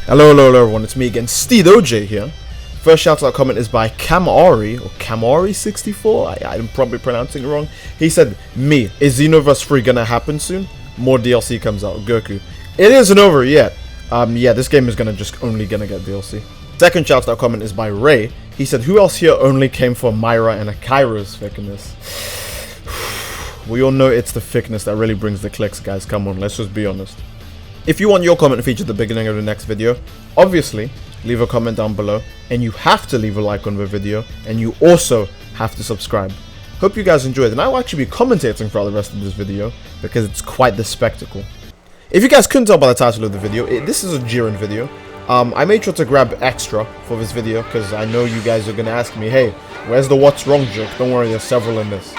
Hello everyone, it's me again, Steedoj here. First shout out comment is by Kamari, or Kamari64, I'm probably pronouncing it wrong. He said, me, is Xenoverse 3 gonna happen soon? More DLC comes out, Goku. It isn't over yet. Yeah, this game is only gonna get DLC. Second shout out comment is by Ray. He said, who else here only came for Myra and Akira's thickness? We all know it's the thickness that really brings the clicks, guys. Come on, let's just be honest. If you want your comment featured at the beginning of the next video, obviously, leave a comment down below. And you have to leave a like on the video. And you also have to subscribe. Hope you guys enjoyed. And I will actually be commentating throughout the rest of this video, because it's quite the spectacle. If you guys couldn't tell by the title of the video, this is a Jiren video. I made sure to grab extra for this video, because I know you guys are going to ask me, hey, where's the what's wrong joke? Don't worry, there's several in this.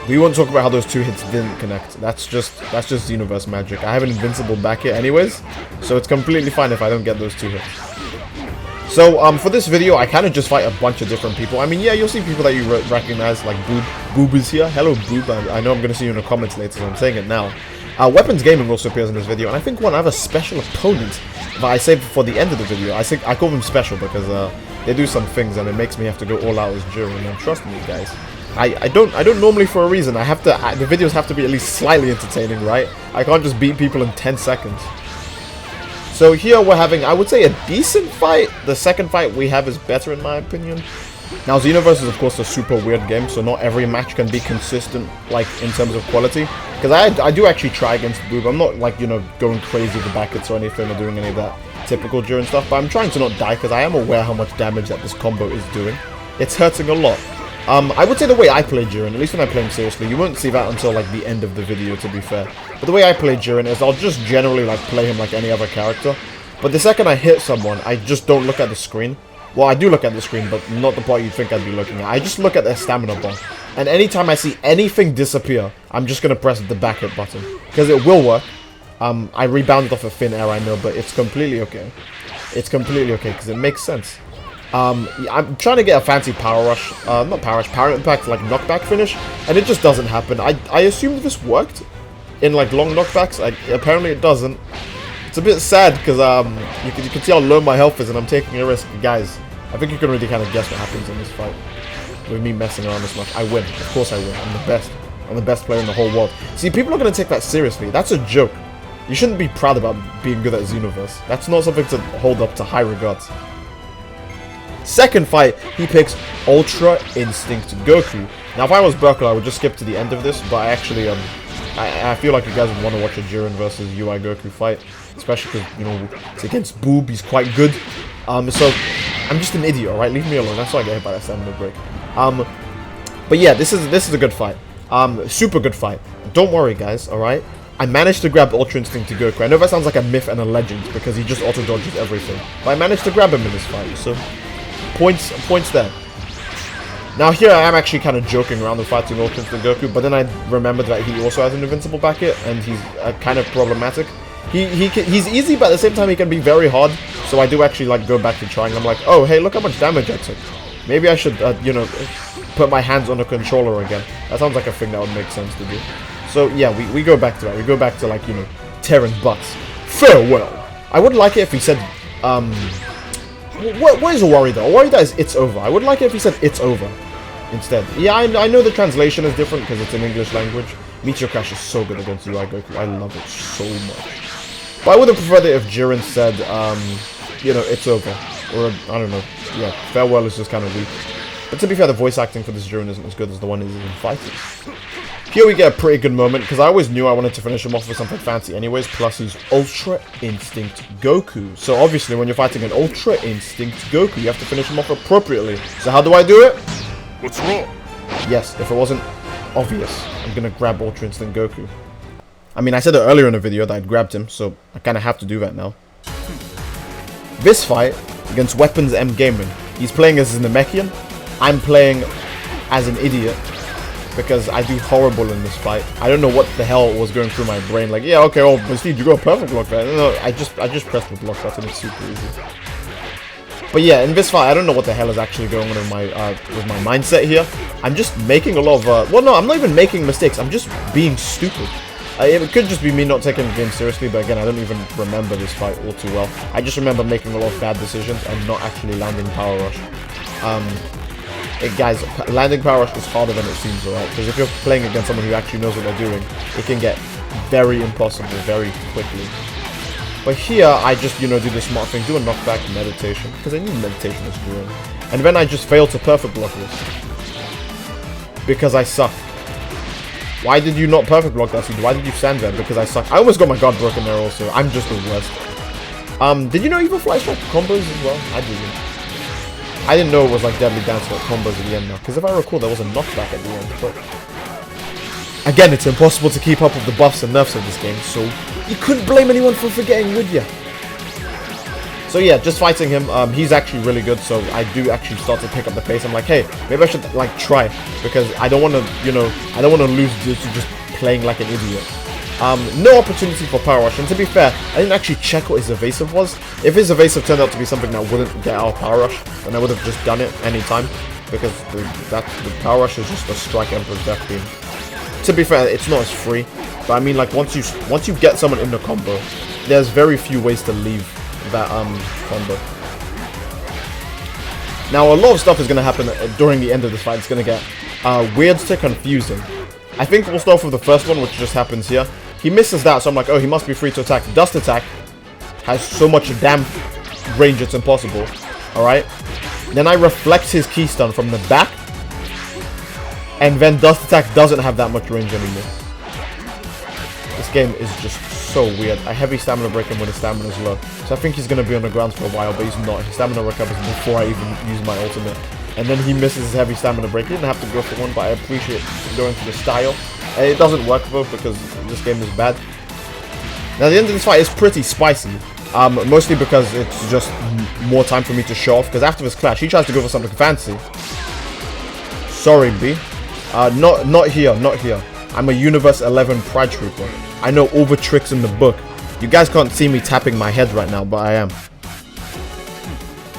We won't talk about how those two hits didn't connect. That's just Xenoverse magic. I have an invincible back hit anyways, so it's completely fine if I don't get those two hits. So for this video, I kind of just fight a bunch of different people. I mean, yeah, you'll see people that you recognize, like Boob. Boob is here. Hello, Boob. I know I'm going to see you in the comments later, so I'm saying it now. Weapons Gaming also appears in this video, and I think I have a special opponent that I saved for the end of the video. I call them special because they do some things, and it makes me have to go all out as Jiren. And trust me, guys. I don't normally for a reason. I have to. The videos have to be at least slightly entertaining, right? I can't just beat people in 10 seconds. So here we're having, I would say, a decent fight. The second fight we have is better in my opinion. Now Xenoverse is of course a super weird game, so not every match can be consistent, like in terms of quality. Because I do actually try against Boob. I'm not like, you know, going crazy with the back hits or anything or doing any of that typical Jiren stuff. But I'm trying to not die because I am aware how much damage that this combo is doing. It's hurting a lot. I would say the way I play Jiren, at least when I play him seriously, you won't see that until like the end of the video, to be fair. But the way I play Jiren is I'll just generally like play him like any other character. But the second I hit someone, I just don't look at the screen. Well, I do look at the screen, but not the part you'd think I'd be looking at. I just look at their stamina bar. And anytime I see anything disappear, I'm just going to press the back hit button. Because it will work. I rebounded off a thin air, I know, but it's completely okay. It's completely okay, because it makes sense. I'm trying to get a fancy power rush, not power rush, power impact, like knockback finish, and it just doesn't happen. I assumed this worked in like long knockbacks. Apparently it doesn't. It's a bit sad because you can see how low my health is, and I'm taking a risk, guys. I think you can really kind of guess what happens in this fight with me messing around this much. I win, of course I win. I'm the best. I'm the best player in the whole world. See, people are gonna take that seriously. That's a joke. You shouldn't be proud about being good at Xenoverse. That's not something to hold up to high regards. Second fight, he picks Ultra Instinct Goku. Now, if I was Burkle, I would just skip to the end of this, but I actually, I feel like you guys would want to watch a Jiren versus UI Goku fight, especially because, you know, it's against Boob, he's quite good. So, I'm just an idiot, alright? Leave me alone, that's why I get hit by that stamina break. But yeah, this is a good fight. Super good fight. Don't worry, guys, alright? I managed to grab Ultra Instinct to Goku. I know that sounds like a myth and a legend, because he just auto-dodges everything. But I managed to grab him in this fight, so points there. Now here I am actually kind of joking around with fighting Ultra Instinct Goku, but then I remembered that he also has an invincible back hit, and he's kind of problematic. He's easy, but at the same time he can be very hard, so I do actually like go back to trying. I'm like, oh hey, look how much damage I took. Maybe I should, you know, put my hands on a controller again. That sounds like a thing that would make sense to do. So yeah, we go back to that. We go back to, like, you know, tearing butts. Farewell. I would like it if he said, what is a worry though? A worry that is it's over. I would like it if he said it's over instead. Yeah, I know the translation is different because it's in English language. Meteor Crash is so good against UI Goku. I love it so much. But I would have preferred it if Jiren said, you know, it's over. Or, I don't know. Yeah, farewell is just kind of weak. But to be fair, the voice acting for this Jiren isn't as good as the one he's in fighting. Here we get a pretty good moment, because I always knew I wanted to finish him off with something fancy anyways, plus he's Ultra Instinct Goku. So obviously when you're fighting an Ultra Instinct Goku, you have to finish him off appropriately. So how do I do it? What's wrong? Yes, if it wasn't obvious, I'm gonna grab Ultra Instinct Goku. I mean, I said it earlier in the video that I'd grabbed him, so I kind of have to do that now. This fight against Weapons M Gaming. He's playing as a Namekian. I'm playing as an idiot, because I do horrible in this fight. I don't know what the hell was going through my brain. Like, yeah, okay, oh, but Steve, you got a perfect block there. No, I just pressed the block button. It's super easy. But yeah, in this fight, I don't know what the hell is actually going on in my with my mindset here. I'm just making a lot of well, no, I'm not even making mistakes. I'm just being stupid. It could just be me not taking the game seriously, but again, I don't even remember this fight all too well. I just remember making a lot of bad decisions and not actually landing Power Rush. Guys, landing Power Rush is harder than it seems, alright? Because if you're playing against someone who actually knows what they're doing, it can get very impossible very quickly. But here, I just, do the smart thing, do a knockback meditation, because I need meditation as Jiren. And then I just fail to perfect block this. Because I suck. Why did you not perfect block that seed? Why did you stand there? Because I suck. I almost got my guard broken there also. I'm just the worst. Did you know even Fly Strike combos as well? I didn't. I didn't know it was like Deadly Dance like combos at the end now. Because if I recall, there was a knockback at the end. But again, it's impossible to keep up with the buffs and nerfs of this game. So you couldn't blame anyone for forgetting, would ya? So yeah, just fighting him, he's actually really good, so I do actually start to pick up the pace. I'm like, hey, maybe I should, like, try, because I don't want to, I don't want to lose due to just playing like an idiot. No opportunity for Power Rush, and to be fair, I didn't actually check what his evasive was. If his evasive turned out to be something that wouldn't get out of Power Rush, then I would have just done it anytime, because the Power Rush is just a Strike Emperor's Death Beam. To be fair, it's not as free, but I mean, like, once you get someone in the combo, there's very few ways to leave that combo. Now a lot of stuff is going to happen during the end of this fight. It's going to get weird to confusing. I think we'll start with the first one, which just happens here. He misses that, so I'm like, oh, he must be free to attack. Dust Attack has so much damn range, it's impossible. Alright. Then I reflect his key stun from the back, and then Dust Attack doesn't have that much range anymore. This game is just so weird. I heavy stamina break him when his stamina is low. So I think he's going to be on the ground for a while, but he's not. His stamina recovers before I even use my ultimate. And then he misses his heavy stamina break. He didn't have to go for one, but I appreciate going for the style. It doesn't work though, because this game is bad. Now the end of this fight is pretty spicy. Mostly because it's just more time for me to show off. Because after this clash, he tries to go for something fancy. Sorry, B. Not here, not here. I'm a Universe 11 Pride Trooper. I know all the tricks in the book. You guys can't see me tapping my head right now, but I am.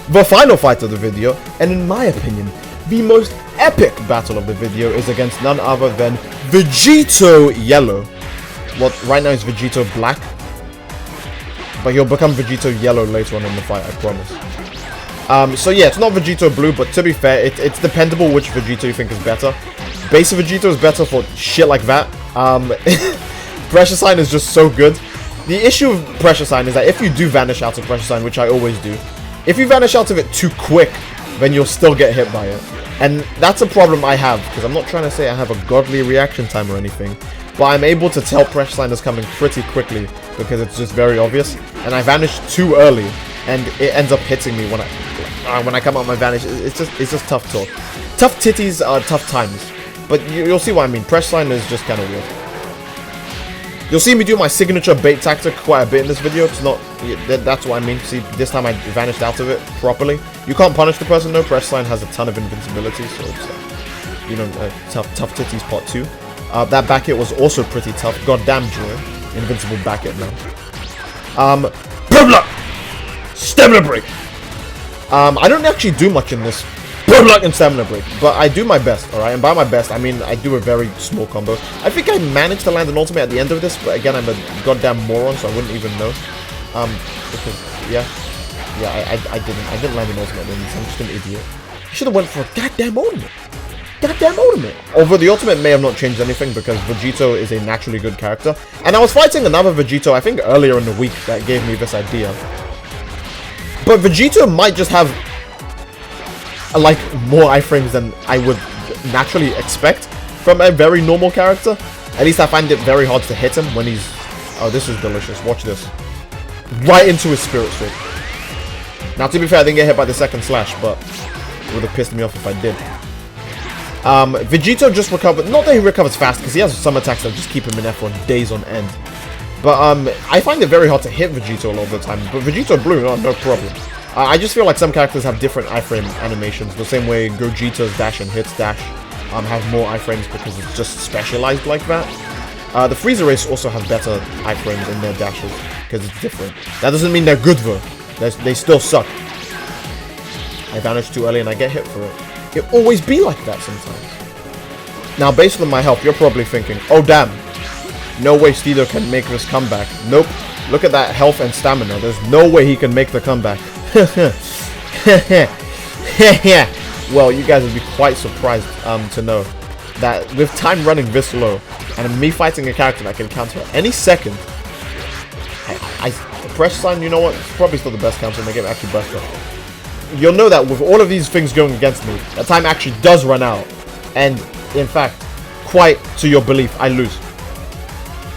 The final fight of the video, and in my opinion, the most epic battle of the video, is against none other than Vegito Yellow. Well, right now it's Vegito Black, but he'll become Vegito Yellow later on in the fight, I promise. So yeah, it's not Vegito Blue, but to be fair, it's dependable which Vegito you think is better. Base Vegito is better for shit like that. Pressure Sign is just so good. The issue with Pressure Sign is that if you do vanish out of Pressure Sign, which I always do, if you vanish out of it too quick, then you'll still get hit by it. And that's a problem I have, because I'm not trying to say I have a godly reaction time or anything, but I'm able to tell Pressure Sign is coming pretty quickly, because it's just very obvious. And I vanish too early, and it ends up hitting me when I come out my vanish. It's just tough talk. Tough titties are tough times. But you'll see what I mean. Pressure Sign is just kind of weird. You'll see me do my signature bait tactic quite a bit in this video. It's not... That's what I mean. See, this time I vanished out of it properly. You can't punish the person, though. Pressure Sign has a ton of invincibility, so it's, tough titties part 2. That back hit was also pretty tough. Goddamn, Jiren. Invincible back hit now. Block! Stamina break! I don't actually do much in this. Block and stamina break, but I do my best, alright? And by my best, I mean I do a very small combo. I think I managed to land an ultimate at the end of this, but again, I'm a goddamn moron, so I wouldn't even know. Because, yeah, I didn't land an ultimate at the end, so I'm just an idiot. I should have went for a goddamn ultimate. Goddamn ultimate. Although the ultimate may have not changed anything, because Vegito is a naturally good character. And I was fighting another Vegito, I think earlier in the week, that gave me this idea. But Vegito might just have like more iframes than I would naturally expect from a very normal character. At least I find it very hard to hit him when he's... Oh, this is delicious. Watch this. Right into his Spirit Sword. Now, to be fair, I didn't get hit by the second slash, but it would have pissed me off if I did. Vegito just recovered. Not that he recovers fast, because he has some attacks that just keep him in F for days on end. But I find it very hard to hit Vegito a lot of the time. But Vegito Blue, no problem. I just feel like some characters have different iframe animations. The same way Gogeta's dash and Hit's dash have more iframes because it's just specialized like that. The Frieza race also have better iframes in their dashes because it's different. That doesn't mean they're good though. They still suck. I vanish too early and I get hit for it. It always be like that sometimes. Now, based on my health, you're probably thinking, oh damn, No way Steedoj can make this comeback. Nope. Look at that health and stamina. There's no way he can make the comeback. Well, you guys would be quite surprised to know that with time running this low and me fighting a character that can counter at any second, pressure sign, you know what? It's probably still the best counter in the game, actually better. You'll know that with all of these things going against me, that time actually does run out. And in fact, quite to your belief, I lose.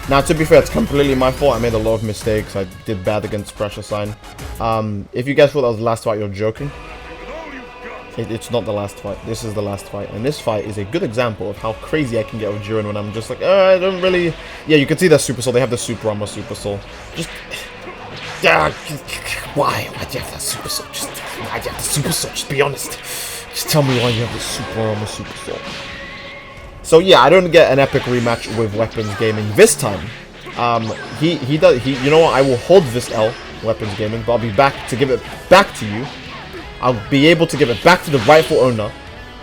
Now, to be fair, it's completely my fault. I made a lot of mistakes. I did bad against pressure sign. If you guys thought that was the last fight, you're joking. It's not the last fight. This is the last fight. And this fight is a good example of how crazy I can get with Jiren when I'm just like, I don't really... Yeah, you can see that Super Soul. They have the Super Armor Super Soul. Just... Why? Why'd you have that Super Soul? Just... Why'd you have the Super Soul? Just be honest. Just tell me why you have the Super Armor Super Soul. So yeah, I don't get an epic rematch with Weapons Gaming this time. He does... You know what? I will hold this L, Weapons Gaming, but I'll be back to give it back to you. I'll be able to give it back to the rightful owner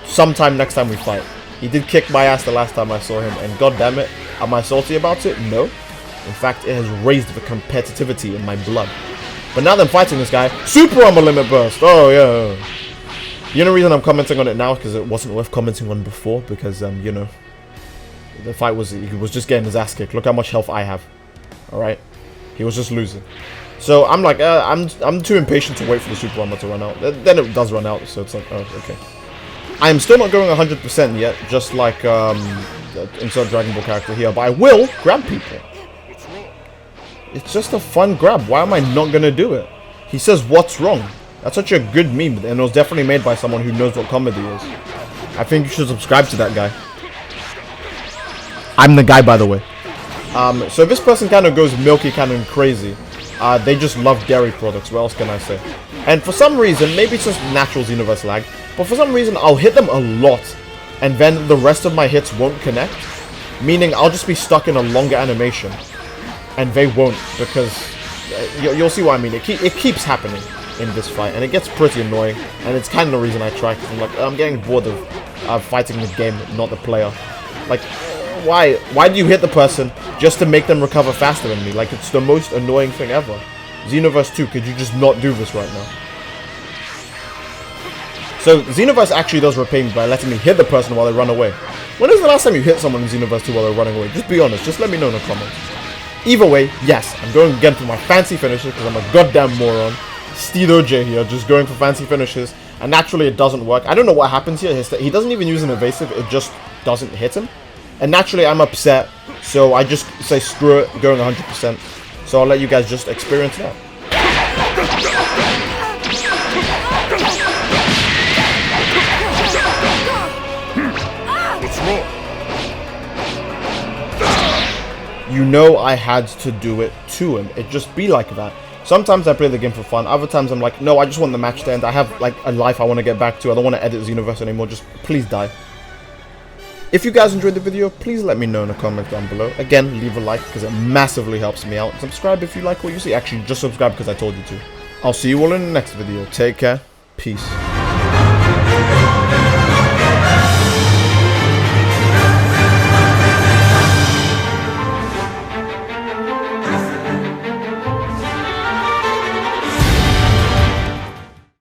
sometime next time we fight. He did kick my ass the last time I saw him, and god damn it, am I salty about it? No. In fact, it has raised the competitivity in my blood. But now that I'm fighting this guy, Super Armor Limit Burst! Oh yeah. The only reason I'm commenting on it now is because it wasn't worth commenting on before, because, you know, the fight was, he was just getting his ass kicked. Look how much health I have. Alright? He was just losing. So I'm like, I'm too impatient to wait for the Super Armor to run out. Then it does run out, so it's like, oh, okay. I am still not going 100% yet, just like insert Dragon Ball character here, but I will grab people. It's just a fun grab. Why am I not gonna do it? He says, "What's wrong?" That's such a good meme, and it was definitely made by someone who knows what comedy is. I think you should subscribe to that guy. I'm the guy, by the way. So this person kind of goes Milky Cannon crazy. They just love dairy products, what else can I say? And for some reason, maybe it's just natural Xenoverse lag, but for some reason I'll hit them a lot, and then the rest of my hits won't connect, meaning I'll just be stuck in a longer animation, and they won't, because you'll see what I mean. It keeps happening in this fight, and it gets pretty annoying, and it's kind of the reason I try, because I'm like, I'm getting bored of fighting the game, not the player. Like, why do you hit the person just to make them recover faster than me? Like, it's the most annoying thing ever. Xenoverse 2, could you just not do this right now? So, Xenoverse actually does repay me by letting me hit the person while they run away. When is the last time you hit someone in Xenoverse 2 while they're running away? Just be honest, just let me know in the comments. Either way, yes, I'm going again for my fancy finishes because I'm a goddamn moron. Steedoj here, just going for fancy finishes, and naturally it doesn't work. I don't know what happens here. He doesn't even use an evasive, it just doesn't hit him. And naturally, I'm upset, so I just say screw it, going 100%. So I'll let you guys just experience that. You know I had to do it to him. It just be like that. Sometimes I play the game for fun. Other times I'm like, no, I just want the match to end. I have like a life I want to get back to. I don't want to edit Xenoverse anymore. Just please die. If you guys enjoyed the video, please let me know in the comments down below. Again, leave a like because it massively helps me out. Subscribe if you like what you see. Actually, just subscribe because I told you to. I'll see you all in the next video. Take care. Peace.